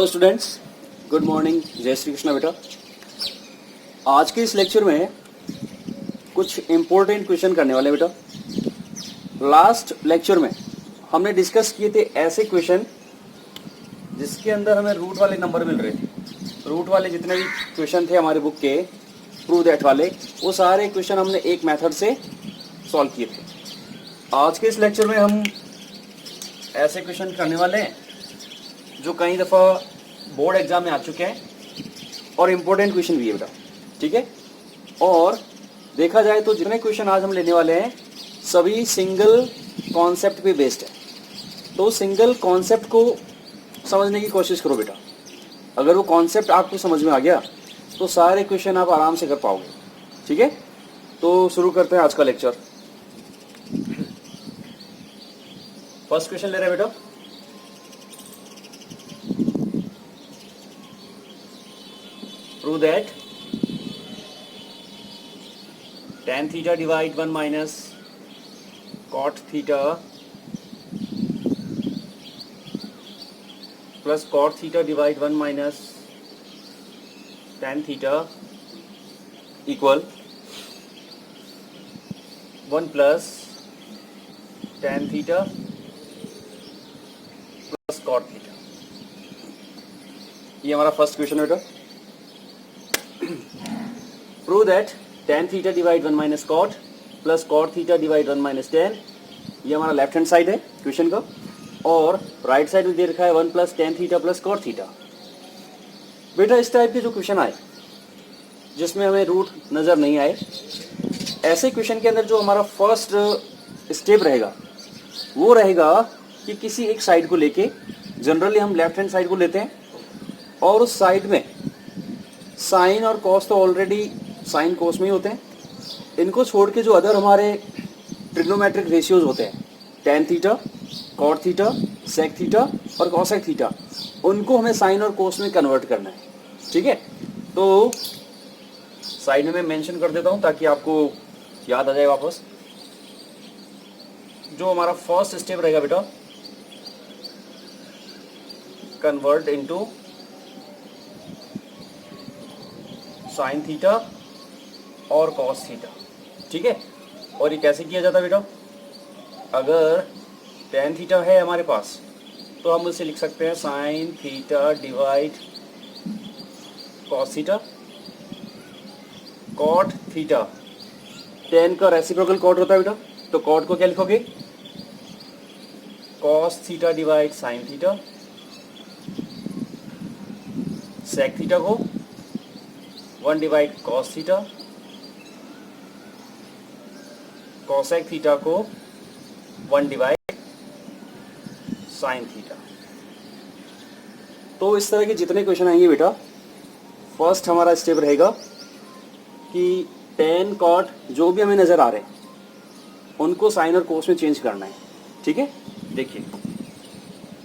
Hello students, good morning. जय श्री कृष्णा बेटा। आज के इस लेक्चर में कुछ इम्पोर्टेंट क्वेश्चन करने वाले बेटा। लास्ट लेक्चर में हमने डिस्कस किए थे ऐसे क्वेश्चन जिसके अंदर हमें रूट वाले नंबर मिल रहे थे। रूट वाले जितने भी क्वेश्चन थे हमारे बुक के प्रूव दैट वाले, वो सारे क्वेश्चन हमने एक मेथड से सॉल्व किए थे। आज के इस लेक्चर में हम ऐसे क्वेश्चन करने वाले हैं जो कई दफ़ा बोर्ड एग्जाम में आ चुके हैं और इम्पोर्टेंट क्वेश्चन भी है बेटा, ठीक है। और देखा जाए तो जितने क्वेश्चन आज हम लेने वाले हैं सभी सिंगल कॉन्सेप्ट पे बेस्ड है। तो सिंगल कॉन्सेप्ट को समझने की कोशिश करो बेटा। अगर वो कॉन्सेप्ट आपको समझ में आ गया तो सारे क्वेश्चन आप आराम से कर पाओगे, ठीक है। तो शुरू करते हैं आज का लेक्चर। फर्स्ट क्वेश्चन ले रहे हैं बेटा। Prove that tan theta divide 1 minus cot theta plus cot theta divide 1 minus tan theta equal 1 plus tan theta plus cot theta। ये हमारा फर्स्ट क्वेश्चन है बेटा। Prove that tan theta divide 1 minus cot plus cot theta divide 1 minus tan, ये हमारा left hand side है question का, और right side में दे रखा है 1 plus tan theta plus cot theta. बेटा इस टाइप के जो क्वेश्चन आए जिसमें हमें रूट नज़र नहीं आए, ऐसे क्वेश्चन के अंदर जो हमारा फर्स्ट स्टेप रहेगा वो रहेगा कि किसी एक साइड को लेके, जनरली हम लेफ्ट हैंड साइड को लेते हैं, और उस साइड में साइन और कॉस तो ऑलरेडी साइन कोस में ही होते हैं। इनको छोड़ के जो अदर हमारे ट्रिग्नोमेट्रिक रेशियोज होते हैं, tan theta, cot theta, sec theta और cosec थीटा, उनको हमें साइन और कोस में कन्वर्ट करना है, ठीक है। तो साइड में मैं मेंशन कर देता हूं ताकि आपको याद आ जाए वापस। जो हमारा फर्स्ट स्टेप रहेगा बेटा, कन्वर्ट इनटू साइन थीटा और कॉस थीटा, ठीक है। और ये कैसे किया जाता है बेटा? अगर tan थीटा है हमारे पास तो हम उसे लिख सकते हैं sine theta divide cos theta. Cot theta, tan का रेसिप्रोकल कॉट होता है बेटा, तो कॉट को क्या लिखोगे? Cos theta divide sine theta. Sec theta को 1 divide cos theta, cosec theta को 1 डिवाइड साइन थीटा। तो इस तरह के जितने क्वेश्चन आएंगे बेटा, फर्स्ट हमारा स्टेप रहेगा कि tan कॉट जो भी हमें नज़र आ रहे हैं उनको साइन और कोस में चेंज करना है, ठीक है। देखिए,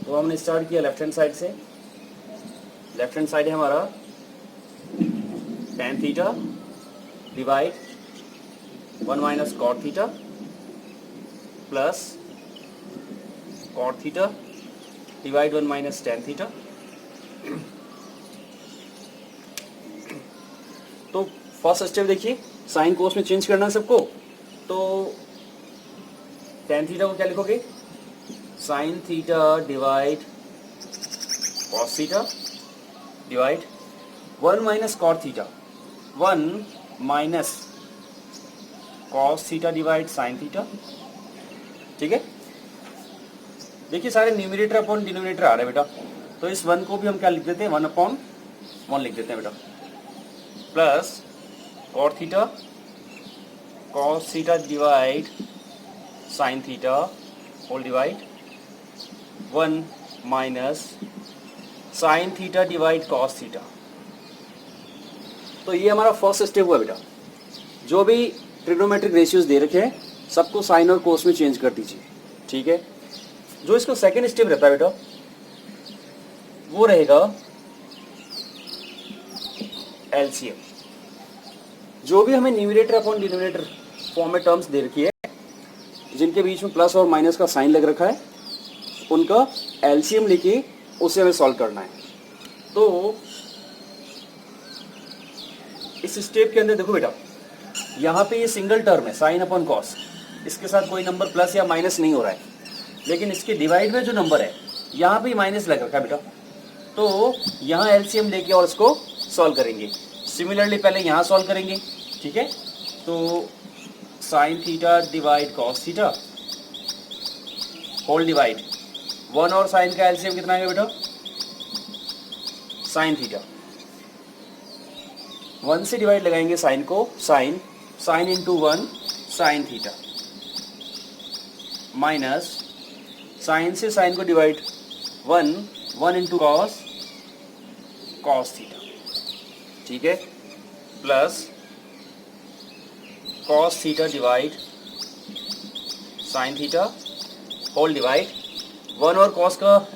तो हमने स्टार्ट किया लेफ्ट हैंड साइड से। लेफ्ट हैंड साइड है हमारा tan theta divide 1 minus cot theta plus cot theta divide 1 minus tan theta. तो फर्स्ट स्टेप देखिए, साइन कोस में चेंज करना है सबको। तो tan थीटा को क्या लिखोगे? Sine theta divide cos theta divide 1 minus cot theta, 1 minus cos theta divide sine theta, ठीक है। देखिए सारे न्यूमरेटर अपॉन डिनोमिनेटर आ रहे हैं बेटा, तो इस 1 को भी हम क्या लिख देते हैं? 1 अपॉन 1 लिख देते हैं बेटा, plus cot theta cos theta divide sine theta whole divide 1 minus sine theta divide cos theta. तो ये हमारा फर्स्ट स्टेप हुआ बेटा। जो भी ट्रिग्नोमेट्रिक रेशियोज दे रखे हैं सबको साइन और कोस में चेंज कर दीजिए, ठीक है। जो इसको सेकेंड स्टेप रहता है बेटा वो रहेगा एलसीएम। जो भी हमें न्यूमरेटर अपॉन डिनोमिनेटर फॉर्म में टर्म्स दे रखी है जिनके बीच में प्लस और माइनस का साइन लग रखा है, उनका एलसीएम लेके उसे हमें सॉल्व करना है। तो इस स्टेप के अंदर देखो बेटा, यहाँ पे ये सिंगल टर्म है साइन अपॉन कॉस, इसके साथ कोई नंबर प्लस या माइनस नहीं हो रहा है, लेकिन इसके डिवाइड में जो नंबर है यहाँ पे माइनस लग रखा है बेटा। तो यहाँ एलसीएम लेके और इसको सॉल्व करेंगे। सिमिलरली पहले यहाँ सॉल्व करेंगे, ठीक है। तो sine theta divide cos theta whole divide 1 और साइन का एलसीएम कितना आएगा बेटा, साइन थीटा। 1 से डिवाइड लगाएंगे साइन को, sine into 1 sine theta, minus sine से साइन को डिवाइड 1 इंटू कॉस थीटा, ठीक है, plus cos theta divide sine theta whole divide 1 और कॉस का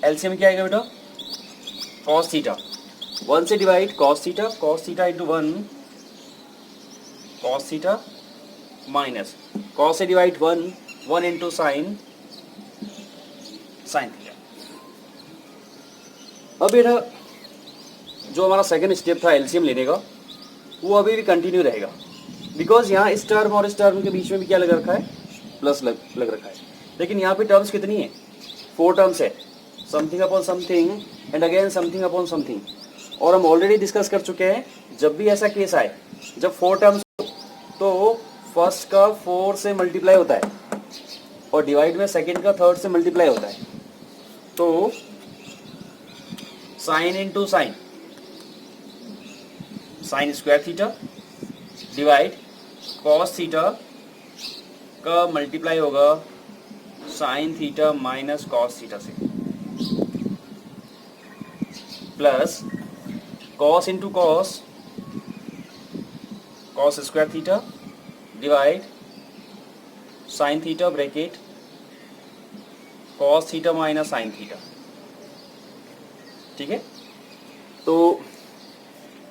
एलसीएम क्या आएगा बेटा, कॉस थीटा। 1 से divide cos theta into 1 cos theta, minus cos से डिवाइड 1 इंटू साइन थीटा। अब बेटा जो हमारा सेकंड स्टेप था एलसीएम लेने का, वो अभी भी कंटिन्यू रहेगा, बिकॉज यहाँ इस टर्म और इस टर्म के बीच में भी क्या लग रखा है, प्लस लग रखा है। लेकिन यहाँ पे टर्म्स कितनी है, 4 टर्म्स है, something upon something and again something upon something. और हम ऑलरेडी डिस्कस कर चुके हैं, जब भी ऐसा केस आए, जब 4 टर्म्स तो फर्स्ट का 4 से मल्टीप्लाई होता है और डिवाइड में सेकंड का 3rd से मल्टीप्लाई होता है। तो sine into sine square theta divide cos theta का मल्टीप्लाई होगा sine theta minus cos theta से, plus cos into cos square theta divide sine theta bracket cos theta minus sine theta, ठीक है। तो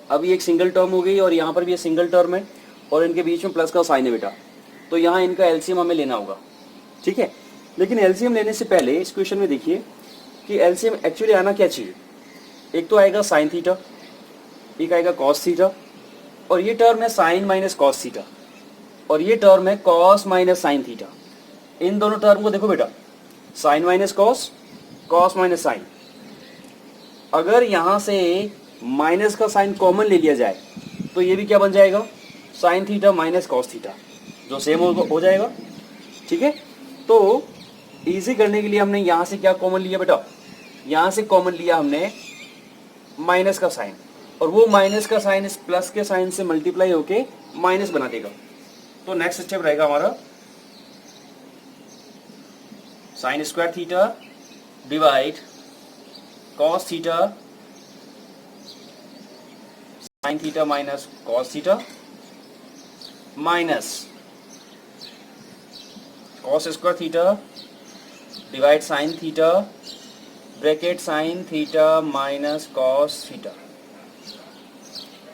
अभी एक सिंगल टर्म हो गई और यहाँ पर भी एक सिंगल टर्म है और इनके बीच में प्लस का साइन है बेटा, तो यहाँ इनका एलसीएम हमें लेना होगा, ठीक है। लेकिन एलसीएम लेने से पहले इस क्वेश्चन में देखिए कि एलसीएम एक्चुअली आना क्या चाहिए। एक तो आएगा साइन थीटा, एक आएगा कॉस थीटा, और ये टर्म है साइन माइनस कॉस थीटा, और ये टर्म है कॉस माइनस साइन थीटा। इन दोनों टर्म को देखो बेटा, sine minus cos, cos minus sine. अगर यहाँ से माइनस का साइन कॉमन ले लिया जाए तो ये भी क्या बन जाएगा, sign theta minus cos theta, जो सेम हो जाएगा, ठीक है। तो इजी करने के लिए हमने यहाँ से क्या कॉमन लिया बेटा, यहाँ से कॉमन लिया हमने माइनस का साइन, और वो माइनस का साइन इस प्लस के साइन से मल्टीप्लाई होके माइनस बना देगा। तो नेक्स्ट स्टेप रहेगा हमारा sign square theta divide cos theta sine theta minus cos theta, minus cos square theta divide sine theta bracket sign theta minus cos theta.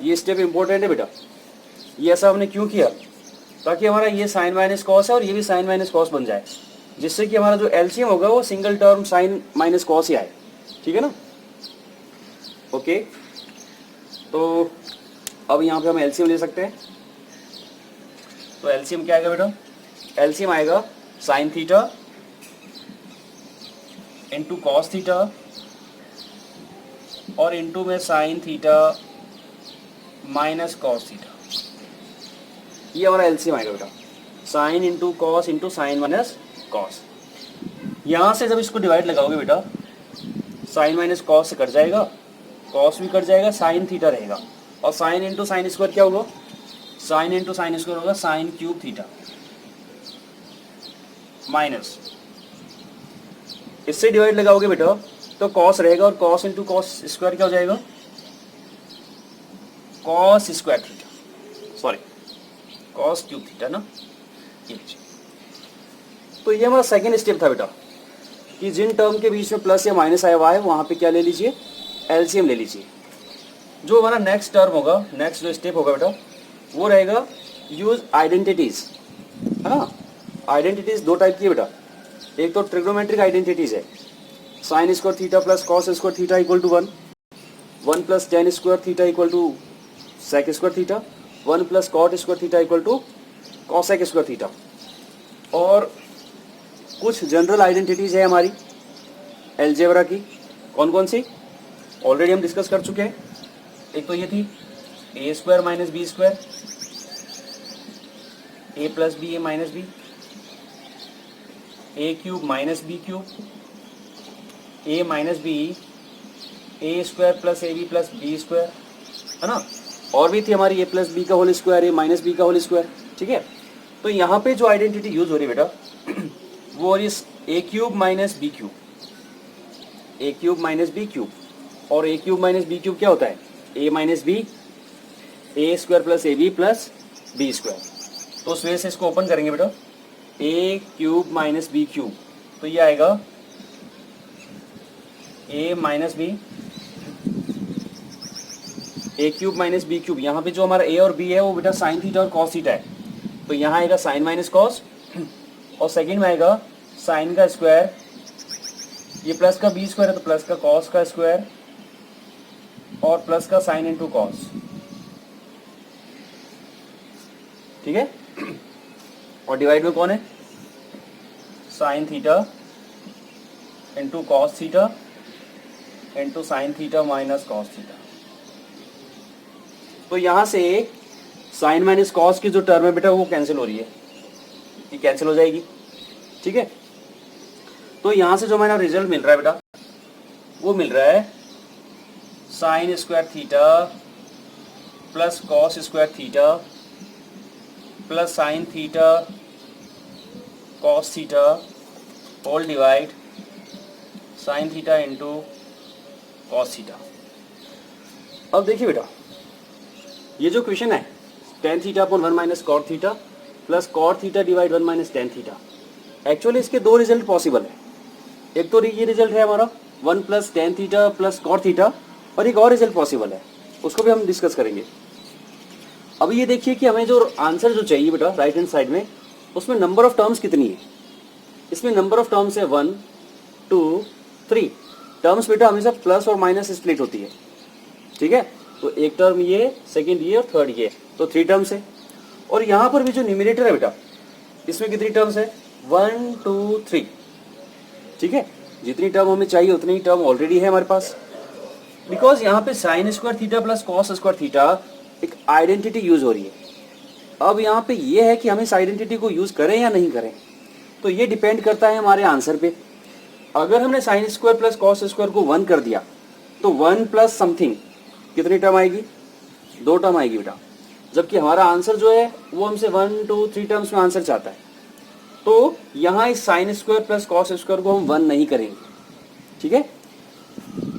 ये स्टेप इंपॉर्टेंट है बेटा। ये ऐसा हमने क्यों किया, ताकि हमारा ये साइन माइनस कॉस है और ये भी साइन माइनस कॉस बन जाए, जिससे कि हमारा जो एलसीएम होगा वो single term sine minus cos ही आए, ठीक है ना। ओके, तो अब यहाँ पे हम एलसीएम ले सकते हैं। तो एलसीएम क्या आएगा बेटा, एलसीएम आएगा sign theta into cos theta और इंटू में sine theta minus cos theta. ये हमारा एलसीएम आएगा बेटा, sign into cos into sine minus cos. यहाँ से जब इसको डिवाइड लगाओगे बेटा, साइन माइनस कॉस से कट जाएगा, कॉस भी कट जाएगा, साइन थीटा रहेगा, और साइन इंटू साइन स्क्वायर क्या होगा, साइन इंटू साइन स्क्वायर होगा साइन क्यूब थीटा, माइनस इससे डिवाइड लगाओगे बेटा तो कॉस रहेगा, और कॉस इंटू कॉस स्क्वायर क्या हो जाएगा, cos square theta, sorry cos cube theta ना। तो ये हमारा सेकेंड स्टेप था बेटा, कि जिन टर्म के बीच में प्लस या माइनस आया हुआ है वहां पे क्या ले लीजिए, एलसीएम ले लीजिए। जो हमारा नेक्स्ट टर्म होगा, नेक्स्ट जो स्टेप होगा बेटा, वो रहेगा यूज आइडेंटिटीज। है ना, आइडेंटिटीज दो टाइप की है बेटा। एक तो ट्रिग्नोमेट्रिक आइडेंटिटीज है, sine square theta plus cos square theta equal to 1, 1 plus tan square theta equal to sec square theta, 1 plus cot square theta equal to cosec square theta. और कुछ general identities है हमारी algebra की, कौन कौन सी already हम discuss कर चुके हैं। एक तो ये थी A square minus B square, A plus B A minus B, A cube minus B cube, A minus B A square plus A B plus B square, है ना। और भी थी हमारी ए प्लस बी का whole square, A minus B का whole square, ठीक है। तो यहाँ पे जो आइडेंटिटी यूज हो रही है बेटा वो हो रही है A cube minus B cube, A cube minus B cube. और A cube minus B cube क्या होता है, A minus B, A square plus A B plus B square. तो उस वजह से इसको ओपन करेंगे बेटा, A cube minus B cube, तो ये आएगा A minus B, A cube minus B cube. यहाँ पे जो हमारा ए और बी है वो बेटा साइन थीटा और कॉस थीटा है, तो यहाँ आएगा साइन माइनस कॉस, और सेकंड में आएगा साइन का स्क्वायर, ये प्लस का बी स्क्वायर है तो प्लस का कॉस का स्क्वायर, और प्लस का साइन इंटू कॉस, ठीक है। और डिवाइड में कौन है, sign theta into cos theta into sine theta minus cos theta. तो यहां से साइन माइनस कॉस की जो टर्म है बेटा वो कैंसिल हो रही है, ये कैंसिल हो जाएगी, ठीक है। तो यहां से जो हमारा रिजल्ट मिल रहा है बेटा वो मिल रहा है sine square theta plus cos square theta plus sine theta cos theta whole divide sine theta into cos theta. अब देखिए बेटा ये जो क्वेश्चन है tan theta upon 1 minus cot theta plus cot theta divide 1 minus tan theta, actually इसके दो result possible है। एक तो ये रिजल्ट है हमारा 1 plus tan theta plus cot theta, और एक और रिजल्ट पॉसिबल है, उसको भी हम डिस्कस करेंगे। अब ये देखिए कि हमें जो आंसर जो चाहिए बेटा राइट हैंड साइड में, उसमें नंबर ऑफ टर्म्स कितनी है। इसमें नंबर ऑफ टर्म्स है 1 2 3 टर्म्स बेटा हमेशा प्लस और माइनस स्प्लिट होती है, ठीक है। तो एक टर्म ये, सेकंड ये और थर्ड ये, तो 3 टर्म्स है। और यहाँ पर भी जो न्यूमरेटर है बेटा इसमें कितनी टर्म्स है, 1 2 3, ठीक है। जितनी टर्म हमें चाहिए उतनी ही टर्म ऑलरेडी है हमारे पास, बिकॉज यहाँ पे sine square theta plus cos square theta एक आइडेंटिटी यूज हो रही है। अब यहाँ पे ये है कि हम इस आइडेंटिटी को यूज करें या नहीं करें, तो ये डिपेंड करता है हमारे आंसर पे। अगर हमने sine square plus cos square को 1 कर दिया तो 1 प्लस समथिंग कितनी टर्म आएगी, 2 टर्म आएगी बेटा। जबकि हमारा आंसर जो है वो हमसे 1 2 3 टर्म्स में आंसर चाहता है, तो यहाँ इस sine square plus cos square को हम 1 नहीं करेंगे, ठीक है।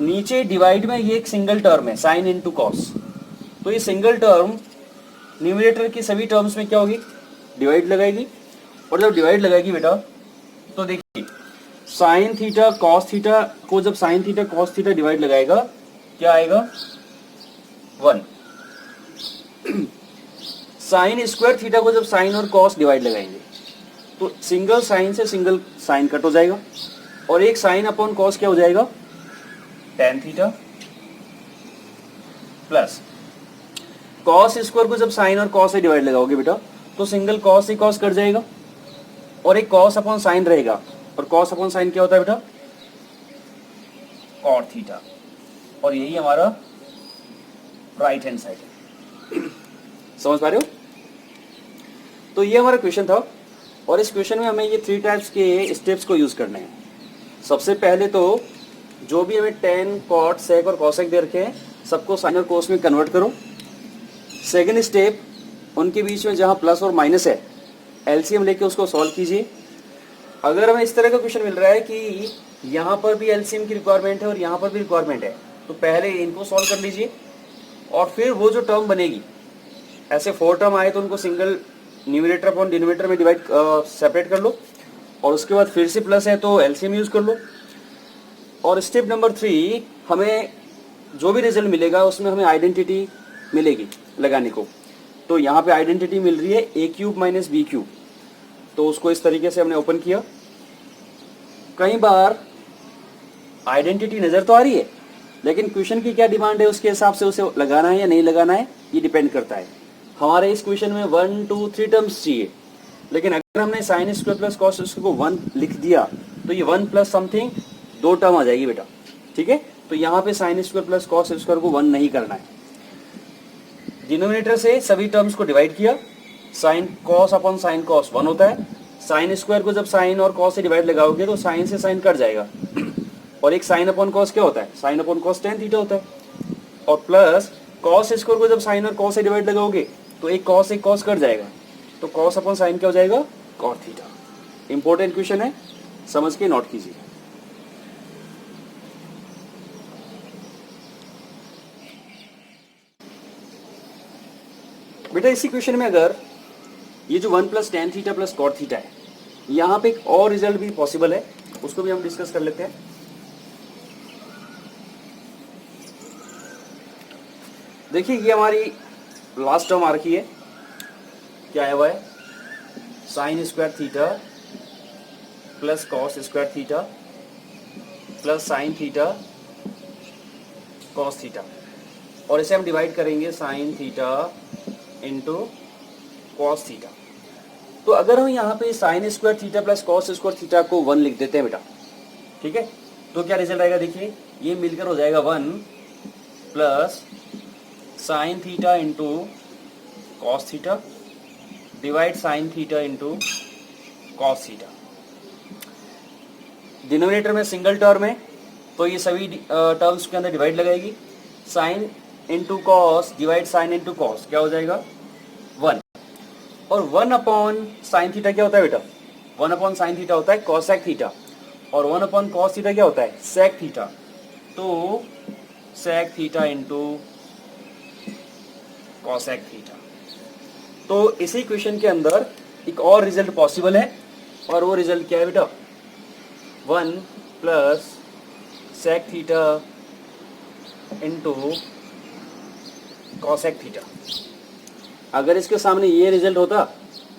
नीचे डिवाइड में ये एक सिंगल टर्म है साइन इंटू कॉस, तो ये सिंगल टर्म न्यूमरेटर की सभी टर्म्स में क्या होगी, डिवाइड लगाएगी। और जब डिवाइड लगाएगी बेटा तो देखिए साइन थीटा कॉस थीटा को जब sign theta cos theta divide लगाएगा क्या आएगा 1। साइन स्क्वायर थीटा को जब साइन और कॉस डिवाइड लगाएंगे तो सिंगल साइन से सिंगल साइन कट हो जाएगा, और एक साइन अपॉन कॉस क्या हो जाएगा, ten theta plus cos square को जब साइन और कॉस से डिवाइड लगाओगे बेटा तो सिंगल कॉस से कॉस कट जाएगा, और एक कॉस अपॉन साइन रहेगा, और कॉस अपॉन साइन क्या होता है बेटा, कॉट थीटा। और यही हमारा राइट हैंड साइड है। समझ पा रहे हो। तो ये हमारा क्वेश्चन था, और इस क्वेश्चन में हमें ये 3 टाइप्स के स्टेप्स को यूज करने हैं। सबसे पहले तो जो भी हमें टेन कॉट सेक और कॉसेक दे रखे हैं सबको साइन और कोस में कन्वर्ट करो। सेकेंड स्टेप उनके बीच में जहाँ प्लस और माइनस है एलसीएम लेके उसको सॉल्व कीजिए। अगर हमें इस तरह का क्वेश्चन मिल रहा है कि यहाँ पर भी एलसीएम की रिक्वायरमेंट है और यहाँ पर भी रिक्वायरमेंट है, तो पहले इनको सॉल्व कर लीजिए, और फिर वो जो टर्म बनेगी, ऐसे 4 टर्म आए तो उनको सिंगल न्यूमरेटर अपॉन डिनोमिनेटर में डिवाइड सेपरेट कर लो, और उसके बाद फिर से प्लस है तो एलसीएम यूज कर लो। और स्टेप नंबर 3 हमें जो भी रिजल्ट मिलेगा उसमें हमें आइडेंटिटी मिलेगी लगाने को। तो यहाँ पे आइडेंटिटी मिल रही है A cube minus B cube, तो उसको इस तरीके से हमने ओपन किया। कई बार आइडेंटिटी नजर तो आ रही है लेकिन क्वेश्चन की क्या डिमांड है उसके हिसाब से उसे लगाना है या नहीं लगाना है ये डिपेंड करता है। हमारे इस क्वेश्चन में 1 2 3 टर्म्स चाहिए, लेकिन अगर हमने sine square plus cos square को 1 लिख दिया तो ये 1 प्लस समथिंग 2 टर्म आ जाएगी बेटा, ठीक है। तो यहाँ पे sine square plus cos square को 1 नहीं करना है, डिनोमिनेटर से सभी टर्म्स को डिवाइड किया, sine cos upon sine cos 1 होता है, साइन स्क्वायर को जब साइन और कॉस से डिवाइड लगाओगे तो साइन से साइन कट जाएगा, और एक साइन अपॉन कॉस क्या होता है, sine upon cos tan theta होता है, और प्लस कॉस स्क्वायर को जब साइन और कॉस से डिवाइड लगाओगे तो एक कॉस कट जाएगा, तो कॉस अपॉन साइन क्या हो जाएगा, कॉट थीटा। इंपॉर्टेंट क्वेश्चन है, समझ के नोट कीजिए। बेटा इसी क्वेश्चन में अगर ये जो 1 plus tan theta plus cot theta है, यहाँ पे एक और रिजल्ट भी पॉसिबल है, उसको भी हम डिस्कस कर लेते हैं। देखिए ये हमारी लास्ट टर्म आ रखी है, क्या आया हुआ है, sine square theta plus cos square theta plus sine theta cos theta, और इसे हम डिवाइड करेंगे sign theta into cos theta. तो अगर हम यहाँ पे sine square theta plus cos square theta को 1 लिख देते हैं बेटा, ठीक है, तो क्या रिजल्ट आएगा, देखिए ये मिलकर हो जाएगा 1 plus sine theta into cos theta divide sine theta into cos theta. Denominator में सिंगल टर्म है तो ये सभी टर्म्स के अंदर डिवाइड लगाएगी, sign into cos divide sign into cos क्या हो जाएगा 1, और 1 अपॉन साइन थीटा क्या होता है बेटा, 1 अपॉन साइन थीटा होता है कॉसेक थीटा, और 1 अपॉन कॉस थीटा क्या होता है सेक थीटा, तो sec theta into cosec theta. तो इसी क्वेश्चन के अंदर एक और रिजल्ट पॉसिबल है, और वो रिजल्ट क्या है बेटा, 1 plus sec theta into cosec theta. अगर इसके सामने ये रिजल्ट होता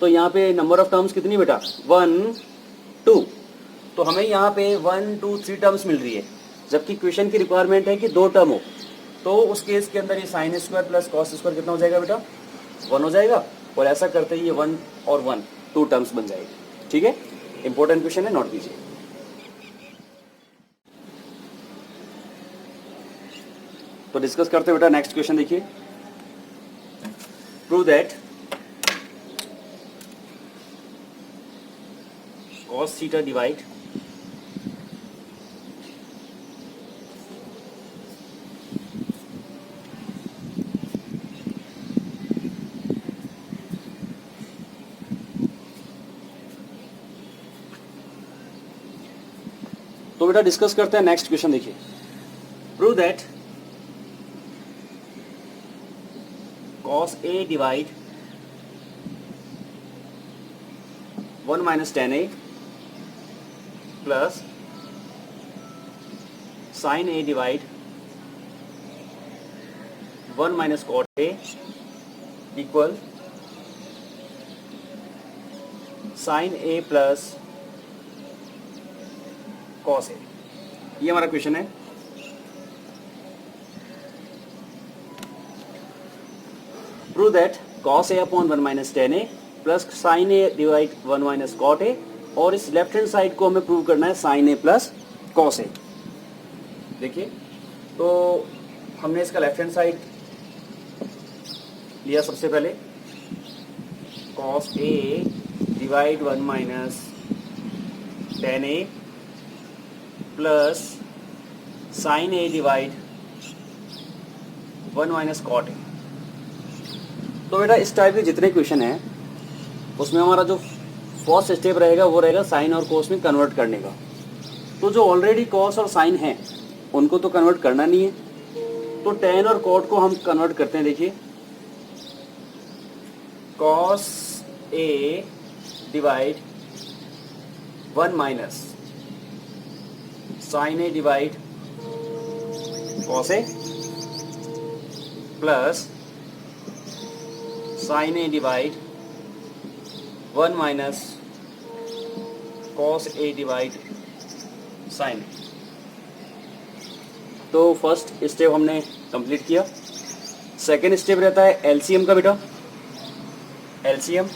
तो यहाँ पे नंबर ऑफ टर्म्स कितनी बेटा 1 2, तो हमें यहाँ पे 1 2 3 टर्म्स मिल रही है, जबकि क्वेश्चन की रिक्वायरमेंट है कि 2 टर्म हो, तो उस केस के अंदर ये sine square plus cos square कितना हो जाएगा बेटा 1 हो जाएगा, और ऐसा करते ही ये 1 और 1 2 टर्म्स बन जाएगी, ठीक है। इंपॉर्टेंट क्वेश्चन है, नोट कीजिए। तो डिस्कस करते हैं बेटा नेक्स्ट क्वेश्चन, देखिए prove that cos theta divide तो बेटा डिस्कस करते हैं नेक्स्ट क्वेश्चन, देखिए prove that cos A divide 1 minus tan A plus sin A divide 1 minus cot A equal sin A plus cos A। ये हमारा question है। Prove that cos A upon 1 minus tan A plus sin A divide 1 minus cot A, और इस left hand side को हमें prove करना है sin A plus cos A। देखिए तो हमने इसका लेफ्ट हैंड साइड लिया, सबसे पहले cos A divide 1 minus tan A plus sin A divide 1 minus cot A। तो बेटा इस टाइप के जितने क्वेश्चन हैं उसमें हमारा जो फर्स्ट स्टेप रहेगा वो रहेगा साइन और कोस में कन्वर्ट करने का। तो जो ऑलरेडी कॉस और साइन है उनको तो कन्वर्ट करना नहीं है, तो टेन और कॉट को हम कन्वर्ट करते हैं। देखिए cos A divide 1 minus sign A divide cos A plus sign A divide 1 minus cos A divide sign ए। तो फर्स्ट स्टेप हमने कंप्लीट किया। सेकेंड स्टेप रहता है एलसीएम का बेटा, एलसीएम।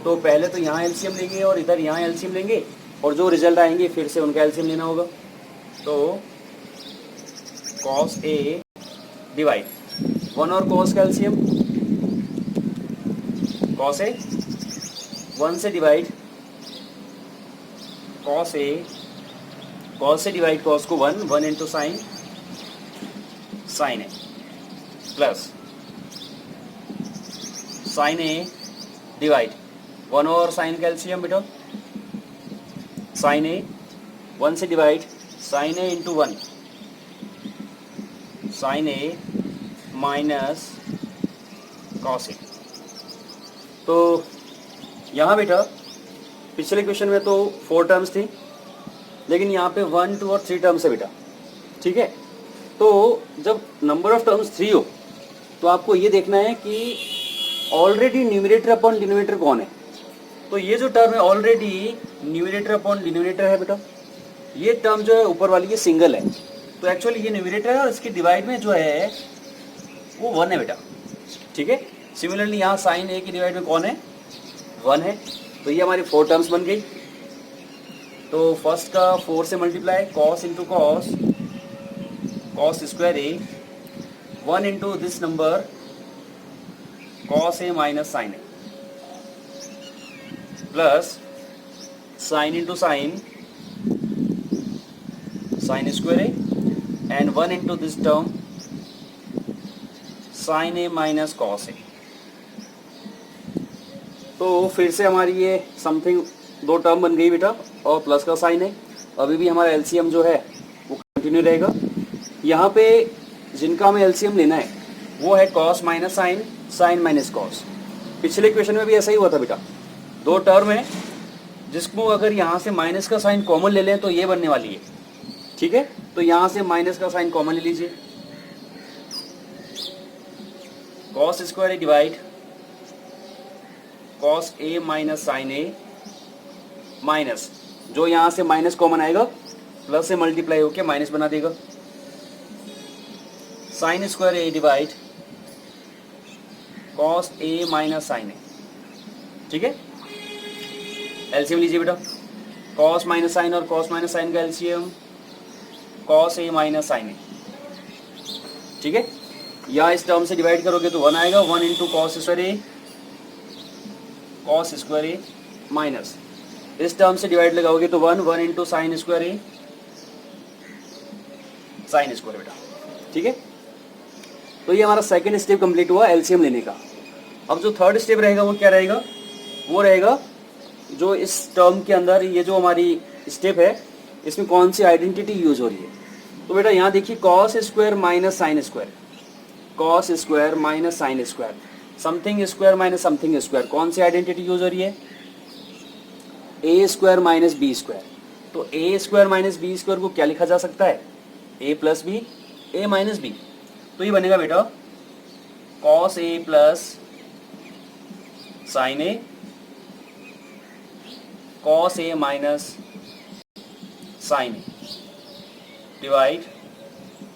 तो पहले तो यहाँ एलसीएम लेंगे और इधर यहाँ एलसीएम लेंगे, और जो रिजल्ट आएंगे फिर से उनका एलसीएम लेना होगा। तो cos A डिवाइड 1 और cos का एलसीएम, cos A 1 से डिवाइड cos A, cos से डिवाइड cos को 1 into sine A plus sign A divide 1 और साइन का एलसीएम बेटा, साइन A 1 से divide sine A into 1, sine A minus cos A। तो यहाँ बेटा पिछले क्वेश्चन में तो 4 टर्म्स थी, लेकिन यहाँ पे 1, 2 और 3 टर्म्स है बेटा, ठीक है। तो जब नंबर ऑफ टर्म्स 3 हो तो आपको ये देखना है कि ऑलरेडी न्यूमरेटर अपॉन डिनोमिनेटर कौन है। तो ये जो टर्म है ऑलरेडी न्यूमरेटर अपॉन डिनोमिनेटर है बेटा, ये टर्म जो है ऊपर वाली ये सिंगल है, तो एक्चुअली ये न्यूमरेटर है और इसकी डिवाइड में जो है वो 1 है बेटा, ठीक है। सिमिलरली यहाँ साइन A की डिवाइड में कौन है, 1 है। तो ये हमारी 4 टर्म्स बन गई। तो फर्स्ट का 4 से multiply, cos into cos, cos square A 1 into this number cos A minus sine A plus sine into sine, sine square A and 1 into this term sine A minus cos A। तो फिर से हमारी ये something 2 term बन गई बेटा, और plus का साइन है। अभी भी हमारा एलसीएम जो है वो कंटिन्यू रहेगा। यहाँ पे जिनका हमें एलसीएम लेना है वो है cos minus sine, sine minus cos. पिछले क्वेश्चन में भी ऐसा ही हुआ था बेटा, 2 टर्म है जिसको अगर यहाँ से माइनस का साइन कॉमन ले लें तो ये बनने वाली है, ठीक है। तो यहाँ से माइनस का साइन कॉमन ले लीजिए, cos square A divide cos A minus sine A minus, जो यहाँ से माइनस कॉमन आएगा प्लस से मल्टीप्लाई होके माइनस बना देगा, sine square A divide cos A minus sine A, ठीक है। एलसीएम लीजिए बेटा, कॉस माइनस साइन और कॉस माइनस साइन का LCM cos A minus sine A, ठीक है। या इस टर्म से डिवाइड करोगे तो 1 आएगा, 1 into cos square A, cos square A minus इस टर्म से डिवाइड लगाओगे तो 1 into sine square A, sine square बेटा, ठीक है। तो ये हमारा सेकंड स्टेप कंप्लीट हुआ एलसीएम लेने का। अब जो थर्ड स्टेप रहेगा वो क्या रहेगा, वो रहेगा जो इस टर्म के अंदर ये जो हमारी स्टेप है इसमें कौन सी आइडेंटिटी यूज हो रही है। तो बेटा यहाँ देखिए cos square minus sine square, cos square minus sine square, something square minus something square, कौन सी आइडेंटिटी यूज हो रही है, ए स्क्वायर माइनस बी स्क्वायर। तो ए स्क्वायर माइनस बी स्क्वायर को क्या लिखा जा सकता है, ए plus B, A minus B. तो ये बनेगा बेटा cos A plus sign A, cos A minus sign A divide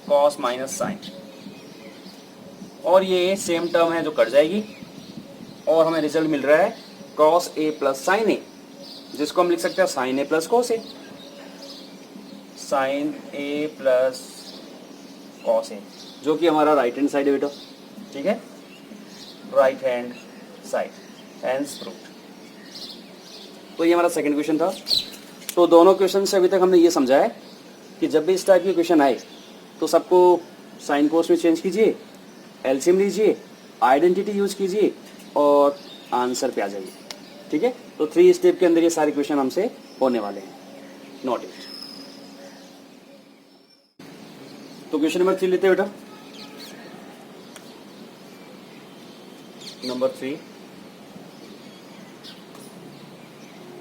cos minus sine, और ये सेम टर्म है जो कट जाएगी और हमें रिजल्ट मिल रहा है कॉस ए प्लस साइन ए, जिसको हम लिख सकते हैं sign A plus cos A, sign A plus cos A, जो कि हमारा राइट हैंड साइड है बेटा, ठीक है, right hand side, hands proved. तो ये हमारा सेकंड क्वेश्चन था। तो दोनों क्वेश्चन से अभी तक हमने ये समझा है कि जब भी इस टाइप के क्वेश्चन आए तो सबको साइन कोस में चेंज कीजिए, एलसीएम लीजिए, आइडेंटिटी यूज कीजिए और आंसर पे आ जाइए, ठीक है। तो 3 स्टेप के अंदर ये सारे क्वेश्चन हमसे होने वाले हैं, नोट इट। तो क्वेश्चन नंबर 3 लेते हैं बेटा। Number 3,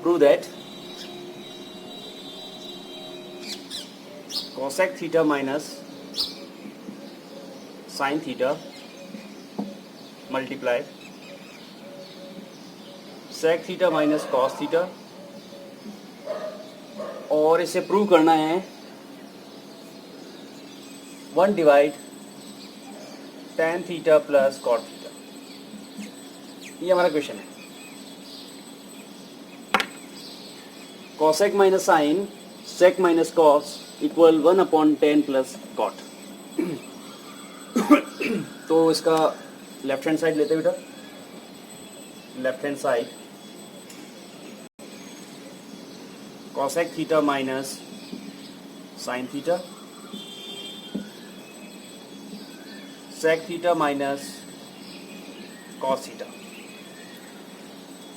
prove that cosec theta minus sine theta multiply sec theta minus cos theta, और इसे प्रूव करना है 1 divide tan theta plus cot theta, ये हमारा क्वेश्चन है। cosec minus sine sec minus cos equal 1/tan plus cot। तो इसका left hand side लेते हैं बेटा, left hand side cosec theta minus sine theta sec theta minus cos theta.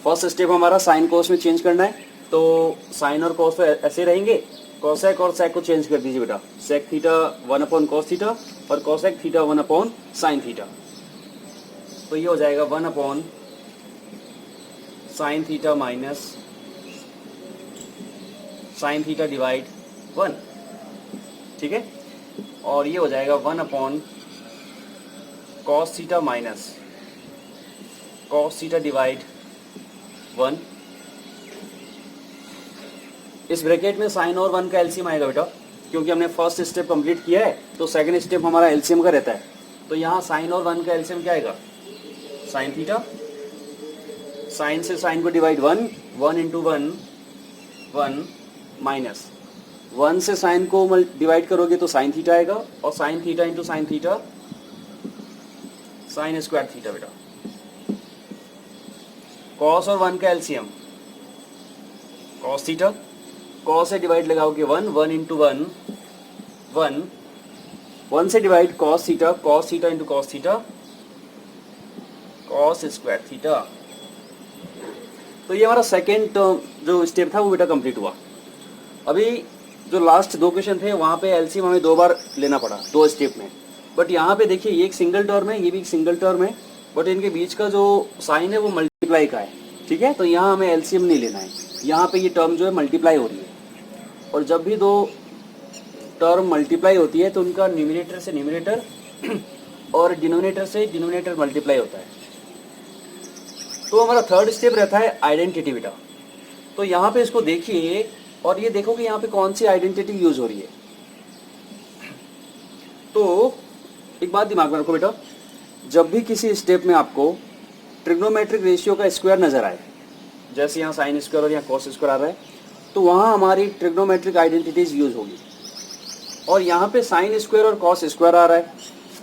First step हमारा sign cos में change करना है, तो साइन और कोस तो ऐसे रहेंगे, cosec और sec को चेंज कर दीजिए बेटा, sec थीटा 1/cos थीटा और cosec थीटा 1/sin थीटा, तो ये हो जाएगा 1/sin theta minus sin theta divide 1, ठीक है। और ये हो जाएगा 1/cos theta minus cos theta divide 1। इस ब्रैकेट में साइन और 1 का एलसीएम आएगा बेटा, क्योंकि हमने फर्स्ट स्टेप कंप्लीट किया है, तो सेकंड स्टेप हमारा एलसीएम का रहता है। तो यहाँ साइन और 1 का एलसीएम क्या आएगा, साइन थीटा, साइन से साइन को डिवाइड 1, 1 इंटू 1 1 माइनस 1 से साइन को डिवाइड करोगे तो साइन थीटा आएगा, और sign theta into sine theta sine square theta बेटा। कॉस और 1 का एलसीएम कॉस थीटा, कॉस से डिवाइड लगाओगे 1, 1 इंटू 1 1, 1 से divide cos theta into cos theta cos square theta. तो ये हमारा सेकेंड जो स्टेप था वो बेटा कंप्लीट हुआ। अभी जो लास्ट दो क्वेश्चन थे वहाँ पे एलसीएम हमें 2 बार लेना पड़ा 2 स्टेप में, बट यहाँ पे देखिए ये एक सिंगल टर्म है, ये भी एक सिंगल टर्म है, बट इनके बीच का जो साइन है वो मल्टीप्लाई का है, ठीक है। तो यहाँ हमें एलसीएम नहीं लेना है, यहाँ पे ये टर्म जो है मल्टीप्लाई हो रही है, और जब भी 2 टर्म मल्टीप्लाई होती है तो उनका न्यूमरेटर से न्यूमरेटर और डिनोमिनेटर से डिनोमिनेटर मल्टीप्लाई होता है। तो हमारा थर्ड स्टेप रहता है आइडेंटिटी बेटा। तो यहाँ पे इसको देखिए और ये देखो कि यहाँ पे कौन सी आइडेंटिटी यूज हो रही है। तो एक बात दिमाग में रखो बेटा, जब भी किसी स्टेप में आपको ट्रिग्नोमेट्रिक रेशियो का स्क्वायर नजर आए, जैसे यहाँ साइन स्क्वायर और यहाँ कॉस स्क्वायर आ रहा है, तो वहाँ हमारी ट्रिग्नोमेट्रिक आइडेंटिटीज यूज होगी। और यहाँ पे साइन स्क्वायर और कॉस स्क्वायर आ रहा है,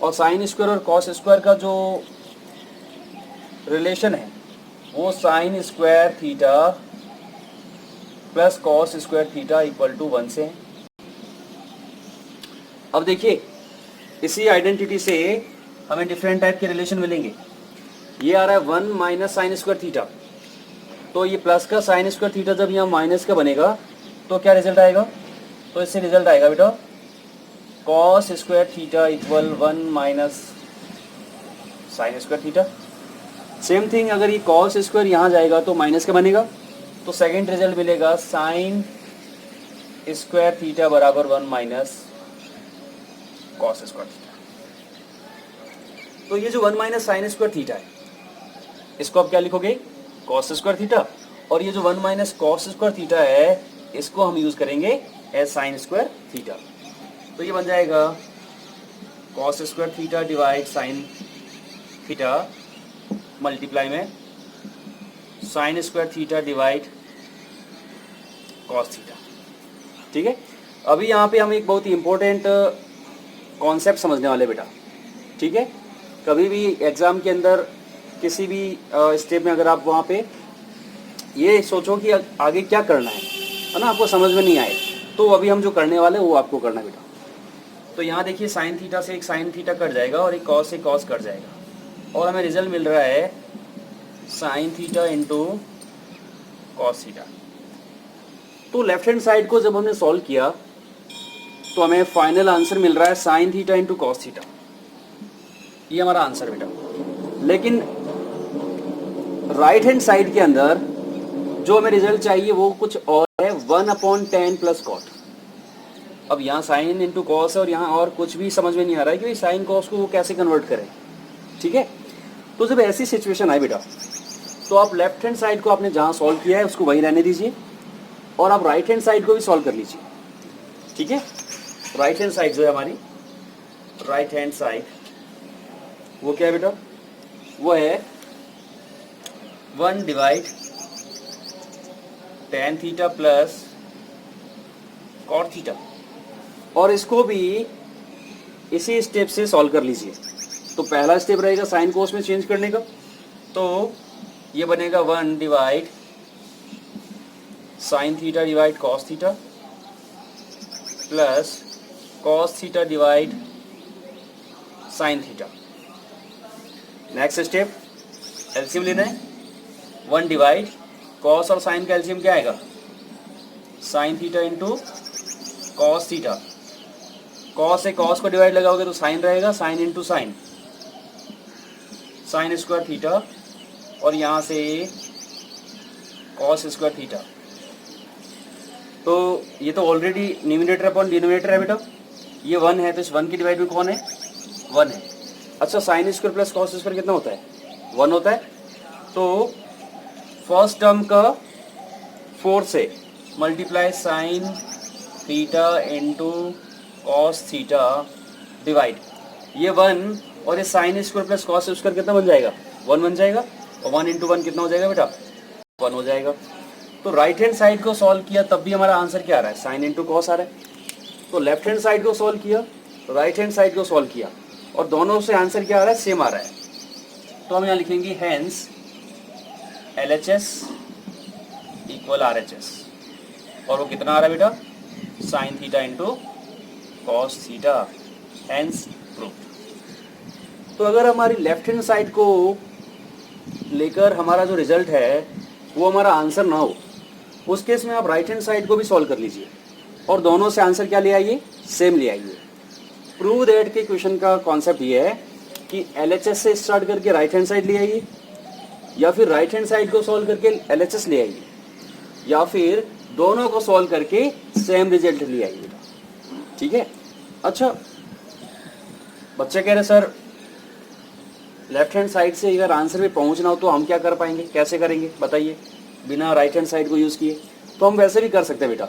और साइन स्क्वायर और कॉस स्क्वायर का जो रिलेशन है वो sine square theta plus cos square theta equal to 1 से है। अब देखिए इसी आइडेंटिटी से हमें डिफरेंट टाइप के रिलेशन मिलेंगे। ये आ रहा है 1 माइनस साइन स्क्वायर थीटा, तो ये प्लस का साइन स्क्वायर थीटा जब यहाँ माइनस का बनेगा तो क्या रिजल्ट आएगा, तो इससे रिजल्ट आएगा बेटा cos square theta equal 1 minus sign square theta. Same thing अगर ये कॉस स्क्वायर यहाँ जाएगा तो माइनस का बनेगा, तो सेकेंड रिजल्ट मिलेगा साइन स्क्वायर थीटा बराबर 1 माइनस कॉस स्क्वायर थीटा। तो ये जो 1 माइनस साइन स्क्वायर थीटा है इसको आप क्या लिखोगे, कॉस स्क्वायर थीटा, और ये जो 1 माइनस कॉस स्क्वायर थीटा है इसको हम यूज करेंगे एज साइन स्क्वायर थीटा। तो ये बन जाएगा cos square theta divide sine theta multiply में sine square theta divide cos theta, ठीक है। अभी यहाँ पे हम एक बहुत ही इंपॉर्टेंट कॉन्सेप्ट समझने वाले बेटा, ठीक है। कभी भी एग्जाम के अंदर किसी भी स्टेप में अगर आप वहाँ पे ये सोचो कि आगे क्या करना है ना, आपको समझ में नहीं आए, तो अभी हम जो करने वाले वो आपको करना बेटा। तो यहाँ देखिए साइन थीटा से एक साइन थीटा कट जाएगा और एक कॉस से कॉस कट जाएगा, और हमें रिजल्ट मिल रहा है sign theta into cos theta. तो लेफ्ट हैंड साइड को जब हमने सॉल्व किया तो हमें फाइनल आंसर मिल रहा है sign theta into cos theta, ये हमारा आंसर बेटा। लेकिन राइट हैंड साइड के अंदर जो हमें रिजल्ट चाहिए वो कुछ और है, 1/tan प्लस कॉट। अब यहाँ साइन इंटू कॉस है और यहाँ और कुछ भी समझ में नहीं आ रहा है कि साइन कॉस को वो कैसे कन्वर्ट करें, ठीक है। तो जब ऐसी सिचुएशन आए बेटा तो आप लेफ्ट हैंड साइड को आपने जहाँ सॉल्व किया है उसको वहीं रहने दीजिए, और आप राइट हैंड साइड को भी सॉल्व कर लीजिए, ठीक है। राइट हैंड साइड जो है हमारी राइट हैंड साइड वो क्या है बेटा, वो है 1 divide tan theta plus cot theta, और इसको भी इसी स्टेप से सॉल्व कर लीजिए। तो पहला स्टेप रहेगा साइन कोस में चेंज करने का, तो ये बनेगा 1 divide sine theta divide cos theta plus cos theta divide sine theta. Next step LCM लेना है, 1 डिवाइड कॉस और साइन का एलसीएम क्या आएगा, sign theta into cos theta. Cos से कॉस को डिवाइड लगाओगे तो साइन रहेगा, sign into sine, sine square theta, और यहाँ से कॉस स्क्वायर थीटा। तो ये तो ऑलरेडी न्यूमिनेटर अपॉन डिनोमिनेटर है बेटा, ये 1 है तो इस 1 की डिवाइड में कौन है, 1 है। अच्छा sine square plus cos square कितना होता है, 1 होता है। तो फर्स्ट टर्म का 4 से multiply sine theta into cos theta divide ये 1, और ये sine square plus cos square कितना बन जाएगा, 1 बन जाएगा, और 1 इंटू 1 कितना हो जाएगा बेटा, 1 हो जाएगा। तो राइट हैंड साइड को सॉल्व किया तब भी हमारा आंसर क्या आ रहा है, साइन इंटू कॉस आ रहा है। तो लेफ्ट हैंड साइड को सॉल्व किया, राइट हैंड साइड को सॉल्व किया, और दोनों से आंसर क्या आ रहा है, सेम आ रहा है। तो हम यहाँ लिखेंगे हैंस LHS इक्वल RHS, और वो कितना आ रहा है बेटा, sine theta into cos theta, hence proof. तो अगर हमारी लेफ्ट हैंड साइड को लेकर हमारा जो रिजल्ट है वो हमारा आंसर ना हो, उस केस में आप राइट हैंड साइड को भी सॉल्व कर लीजिए और दोनों से आंसर क्या ले आइए, सेम ले आइए। प्रूव दैट के क्वेश्चन का कॉन्सेप्ट ये है कि LHS से स्टार्ट करके राइट हैंड साइड ले आइए, या फिर राइट हैंड साइड को सॉल्व करके LHS ले आइए, या फिर दोनों को सॉल्व करके सेम रिजल्ट ले आइए। ठीक है। अच्छा बच्चे कह रहे सर लेफ्ट हैंड साइड से अगर आंसर पे पहुंचना हो तो हम क्या कर पाएंगे, कैसे करेंगे बताइए, बिना राइट हैंड साइड को यूज़ किए। तो हम वैसे भी कर सकते हैं बेटा,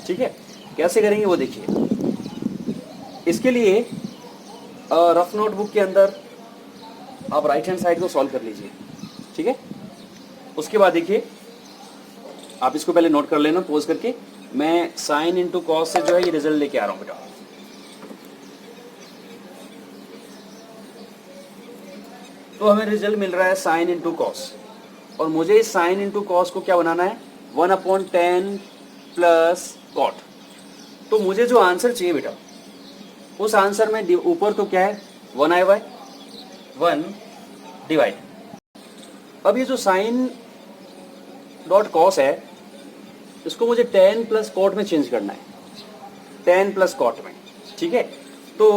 ठीक है। कैसे करेंगे वो देखिए। इसके लिए रफ नोटबुक के अंदर आप राइट हैंड साइड को सॉल्व कर लीजिए, ठीक है। उसके बाद देखिए आप इसको पहले नोट कर लेना पोज करके, मैं साइन इंटू कॉस से जो है ये रिजल्ट लेके आ रहा हूँ बेटा। तो हमें रिजल्ट मिल रहा है साइन इंटू कॉस, और मुझे इस साइन इंटू कॉस को क्या बनाना है, 1/10 प्लस कॉट। तो मुझे जो आंसर चाहिए बेटा उस आंसर में ऊपर तो क्या है 1 आया हुआ है, 1 डिवाइड। अब ये जो साइन डॉट कॉस है इसको मुझे 10 प्लस कॉट में चेंज करना है, 10 प्लस कॉट में, ठीक है। तो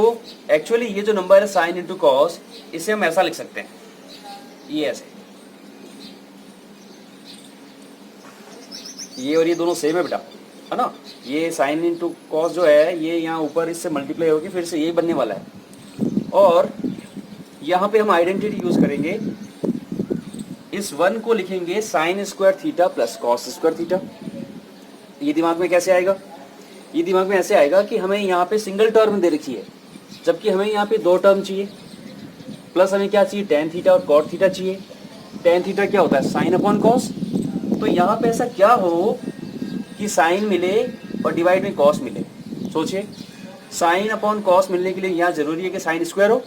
एक्चुअली ये जो नंबर है साइन इंटू कॉस, इसे हम ऐसा लिख सकते हैं, ये ऐसे, ये और ये दोनों सेम है बेटा, है ना। ये साइन इंटू कॉस जो है ये यहाँ ऊपर इससे मल्टीप्लाई होगी, फिर से यही बनने वाला है। और यहाँ पे हम आइडेंटिटी यूज करेंगे, इस 1 को लिखेंगे sign square theta plus cos square theta. ये दिमाग में कैसे आएगा, ये दिमाग में ऐसे आएगा कि हमें यहाँ पे सिंगल टर्म दे रखी है, जबकि हमें यहाँ पे 2 टर्म चाहिए, प्लस हमें क्या चाहिए, टेन थीटा और कॉट थीटा चाहिए। टेन थीटा क्या होता है, साइन अपॉन कॉस। तो यहाँ पे ऐसा क्या हो कि साइन मिले और डिवाइड में कॉस मिले। सोचिए, साइन अपॉन कॉस मिलने के लिए यहाँ जरूरी है कि साइन स्क्वायर हो,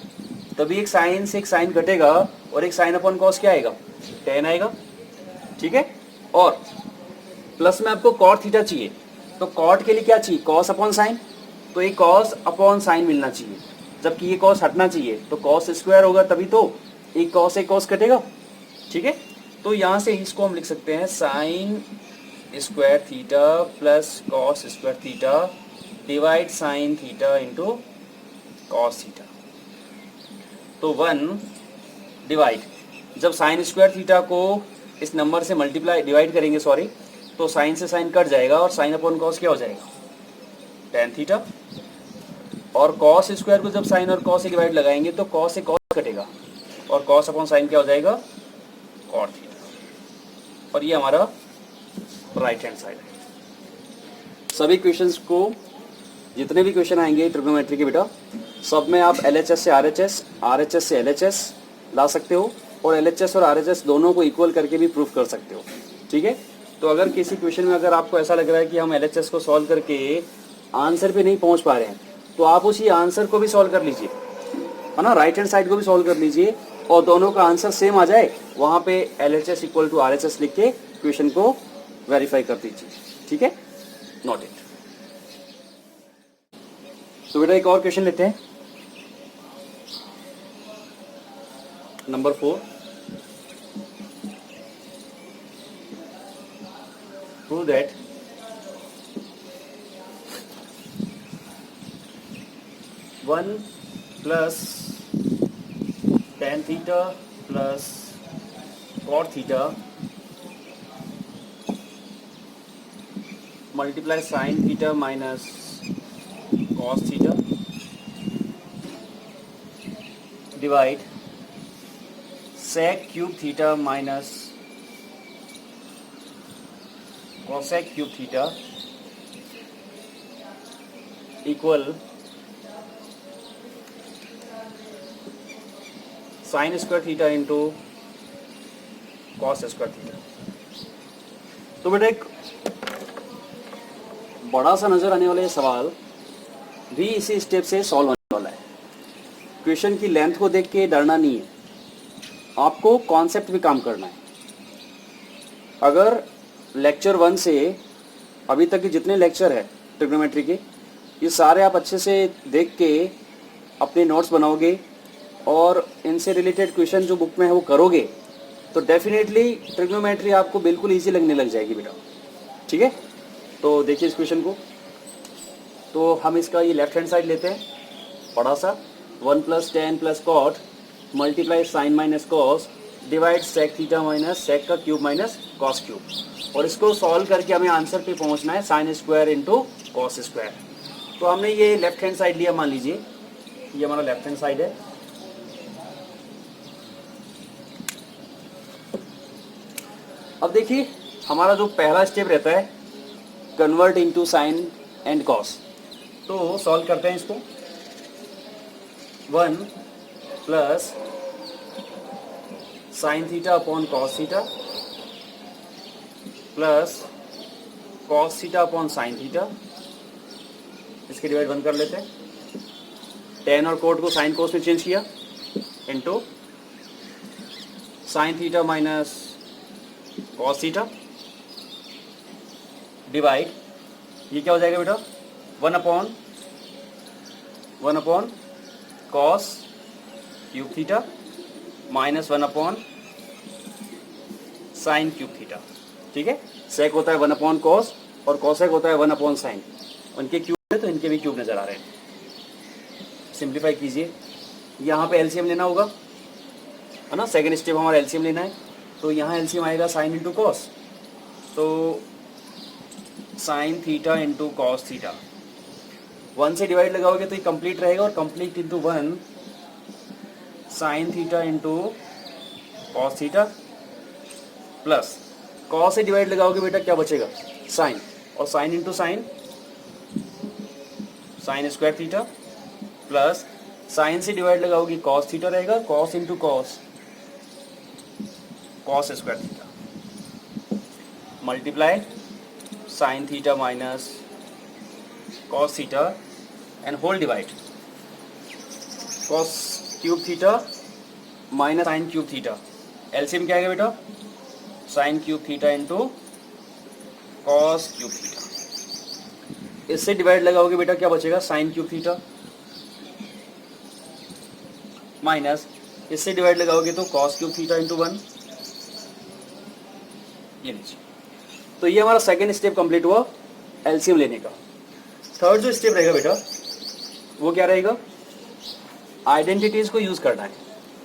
तभी एक साइन से एक साइन कटेगा और एक साइन अपॉन कॉस क्या आएगा, टेन आएगा, ठीक है। और प्लस में आपको कॉट थीटा चाहिए, तो कॉट के लिए क्या चाहिए, कॉस अपॉन साइन। तो एक कॉस अपॉन साइन मिलना चाहिए, जबकि ये कॉस हटना चाहिए, तो कॉस स्क्वायर होगा तभी तो एक कॉस कटेगा, ठीक है। तो यहाँ से इसको हम लिख सकते हैं sign square theta plus cos square theta divide sine theta into cos theta. तो 1 डिवाइड, जब साइन स्क्वायर थीटा को इस नंबर से मल्टीप्लाई डिवाइड करेंगे, सॉरी, तो साइन से साइन कट जाएगा और साइन अपॉन कॉस क्या हो जाएगा, टेन थीटा। और कॉस स्क्वायर को जब साइन और कॉस से डिवाइड लगाएंगे तो कॉस से कॉस कटेगा और कॉस अपॉन साइन क्या हो जाएगा, कॉट थीटा। और ये हमारा राइट हैंड साइड है। सभी क्वेश्चंस को, जितने भी क्वेश्चन आएंगे ट्रिग्नोमेट्री के बेटा, सब में आप LHS से RHS, RHS से LHS ला सकते हो और LHS और RHS दोनों को इक्वल करके भी प्रूफ कर सकते हो। ठीक है, तो अगर किसी क्वेश्चन में अगर आपको ऐसा लग रहा है कि हम LHS को सॉल्व करके आंसर पे नहीं पहुंच पा रहे हैं, तो आप उसी आंसर को भी सॉल्व कर लीजिए, है ना, राइट हैंड साइड को भी सॉल्व कर लीजिए और दोनों का आंसर सेम आ जाए, वहां पे LHS इक्वल टू RHS लिख के क्वेश्चन को वेरीफाई कर दीजिए। ठीक है, नोट इट। तो बेटा एक और क्वेश्चन लेते हैं, number 4। Prove that one plus tan theta plus cot theta multiply sin theta minus cos theta divide sec cube theta minus cosec cube theta equal sign square theta into cos square theta. तो बेटा एक बड़ा सा नजर आने वाला ये सवाल भी इसी स्टेप से सॉल्व होने वाला है। क्वेश्चन की लेंथ को देख के डरना नहीं है, आपको कॉन्सेप्ट भी काम करना है। अगर लेक्चर 1 से अभी तक के जितने लेक्चर है ट्रिग्नोमेट्री के, ये सारे आप अच्छे से देख के अपने नोट्स बनाओगे और इनसे रिलेटेड क्वेश्चन जो बुक में है वो करोगे, तो डेफिनेटली ट्रिग्नोमेट्री आपको बिल्कुल इजी लगने लग जाएगी बेटा। ठीक है, तो देखिए इस क्वेश्चन को। तो हम इसका ये लेफ्ट हैंड साइड लेते हैं बड़ा सा, 1 plus tan plus cot multiply sine minus cos divide sec theta minus sec का क्यूब माइनस कॉस क्यूब, और इसको सॉल्व करके हमें आंसर पे पहुंचना है sine square into cos square. तो हमने ये लेफ्ट हैंड साइड लिया, मान लीजिए ये हमारा लेफ्ट हैंड साइड है। अब देखिए हमारा जो पहला स्टेप रहता है convert into sine and cos, तो सॉल्व करते हैं इसको। 1 plus sine theta upon cos theta plus cos theta upon sine theta, इसके डिवाइड 1 कर लेते हैं। tan और कोट को साइन कोस में चेंज किया into sine theta minus cos theta divide, ये क्या हो जाएगा बेटा, 1 upon cos cube theta minus 1 upon sine cube theta. ठीक है, सेक होता है 1 अपॉन कॉस और कॉसेक होता है 1 अपॉन साइन, उनके क्यूब है तो इनके भी क्यूब नजर आ रहे हैं। सिंप्लीफाई कीजिए, यहाँ पे एलसीएम लेना होगा, है ना, सेकंड स्टेप हमारा एलसीएम लेना है। तो यहाँ एलसीएम आएगा साइन इंटू कॉस, तो sine theta into cos theta, 1 से डिवाइड लगाओगे तो ये कंप्लीट रहेगा, और complete into 1 sine theta into cos theta plus cos से डिवाइड लगाओगे बेटा क्या बचेगा, साइन, और sine into sine sine square theta plus sine से डिवाइड लगाओगे कॉस थीटा रहेगा, cos into cos cos square theta multiply sine theta minus cos theta and whole divide cos cube theta minus sign cube theta. LCM क्या आएगा बेटा, sine cube theta into cos cube theta, इससे divide लगाओगे बेटा क्या बचेगा, sign cube theta minus इससे divide लगाओगे तो कॉस क्यूब थीटा इंटू 1, ये लीजिए। तो ये हमारा सेकेंड स्टेप कंप्लीट हुआ एलसीएम लेने का। थर्ड जो स्टेप रहेगा बेटा वो क्या रहेगा, आइडेंटिटीज को यूज करना है,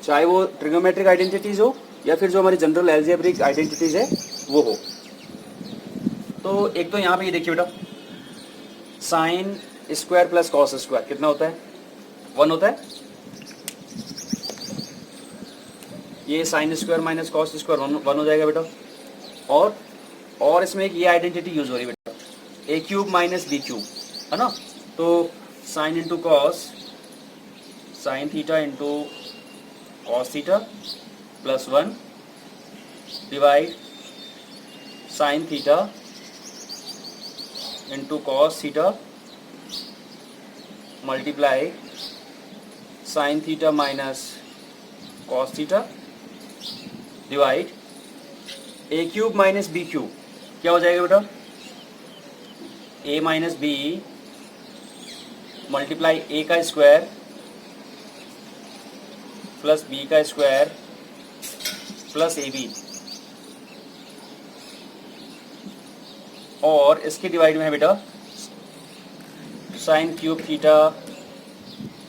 चाहे वो ट्रिग्नोमेट्रिक आइडेंटिटीज हो या फिर जो हमारी जनरल एल्जेब्रिक आइडेंटिटीज है वो हो। तो एक तो यहाँ पे ये देखिए बेटा, sine square plus cos square कितना होता है, 1 होता है। ये sine square minus cos square 1 हो जाएगा बेटा। और इसमें एक ये आइडेंटिटी यूज हो रही है बेटा, A cube minus B cube, है ना। तो sine into cos sine theta into cos theta plus 1 divide sine theta into cos theta multiply sine theta minus cos theta divide A cube minus B cube क्या हो जाएगा बेटा, A minus B multiply A का square plus B का square plus A B, और इसके divide में है बेटा sine cube theta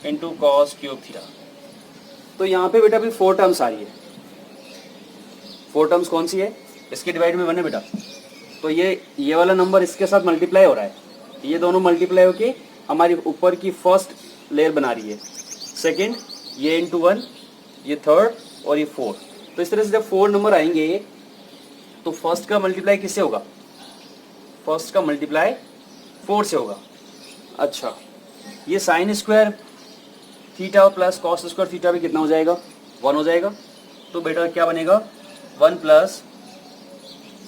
into cos cube theta. तो यहाँ पे बेटा अभी 4 टर्म्स आ रही है। 4 टर्म्स कौन सी है, इसके डिवाइड में 1 है बेटा, तो ये वाला नंबर इसके साथ मल्टीप्लाई हो रहा है, ये दोनों मल्टीप्लाई होके हमारी ऊपर की फर्स्ट लेयर बना रही है, सेकंड ये इंटू 1, ये थर्ड और ये 4। तो इस तरह से जब 4 नंबर आएंगे तो फर्स्ट का मल्टीप्लाई किससे होगा, फर्स्ट का मल्टीप्लाई 4 से होगा। अच्छा, ये sign square theta plus cos square theta भी कितना हो जाएगा, 1 हो जाएगा। तो बेटा क्या बनेगा, 1 plus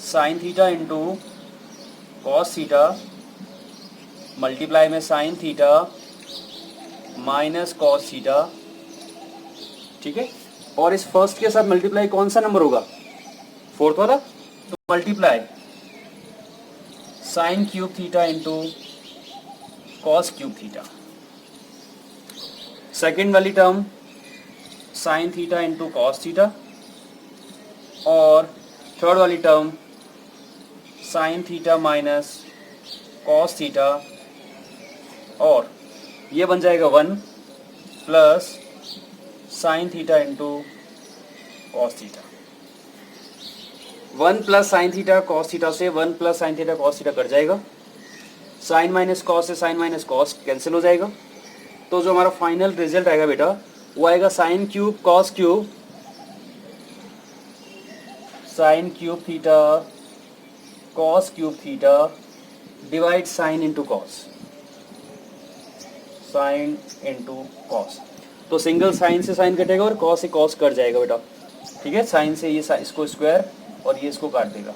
sine theta into cos theta multiply में sine theta minus cos theta, ठीक है। और इस फर्स्ट के साथ मल्टीप्लाई कौन सा नंबर होगा, 4th वाला, तो multiply sine cube theta into cos cube theta, second वाली term sine theta into cos theta, और थर्ड वाली term sine theta minus cos theta, और ये बन जाएगा 1 plus sine theta into cos theta. 1 plus sine theta cos theta से 1 plus sine theta cos theta कट जाएगा, साइन माइनस कॉस से साइन माइनस कॉस कैंसिल हो जाएगा। तो जो हमारा फाइनल रिजल्ट आएगा बेटा वो आएगा sine cube cos cube, sign cube theta cos cube theta divide sign into cos, sign into cos. तो सिंगल साइन से साइन कटेगा और कॉस से कॉस कट जाएगा बेटा, ठीक है। साइन से ये इसको स्क्वायर और ये इसको काट देगा।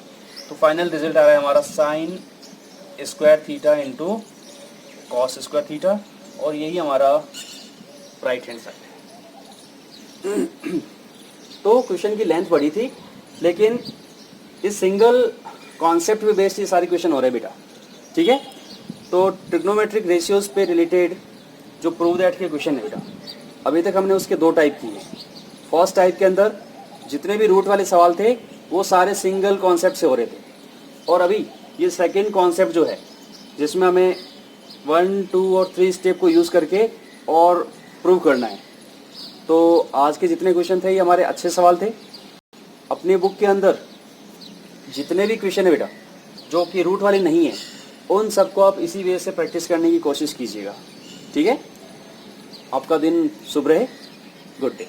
तो फाइनल रिजल्ट आ रहा है हमारा sign square theta into cos square theta, और यही हमारा राइट हैंड साइड है। तो क्वेश्चन की लेंथ बड़ी थी, लेकिन इस सिंगल कॉन्सेप्ट पे बेस्ड ये सारे क्वेश्चन हो रहे हैं बेटा, ठीक है। तो ट्रिग्नोमेट्रिक रेशियोज पे रिलेटेड जो प्रूव दैट के क्वेश्चन है बेटा, अभी तक हमने उसके 2 टाइप किए। फर्स्ट टाइप के अंदर जितने भी रूट वाले सवाल थे वो सारे सिंगल कॉन्सेप्ट से हो रहे थे, और अभी ये सेकेंड कॉन्सेप्ट जो है जिसमें हमें 1, 2 और 3 स्टेप को यूज़ करके और प्रूव करना है। तो आज के जितने क्वेश्चन थे ये हमारे अच्छे सवाल थे। अपनी बुक के अंदर जितने भी क्वेश्चन है बेटा जो कि रूट वाले नहीं है, उन सबको आप इसी वे से प्रैक्टिस करने की कोशिश कीजिएगा, ठीक है। आपका दिन शुभ रहे, गुड डे।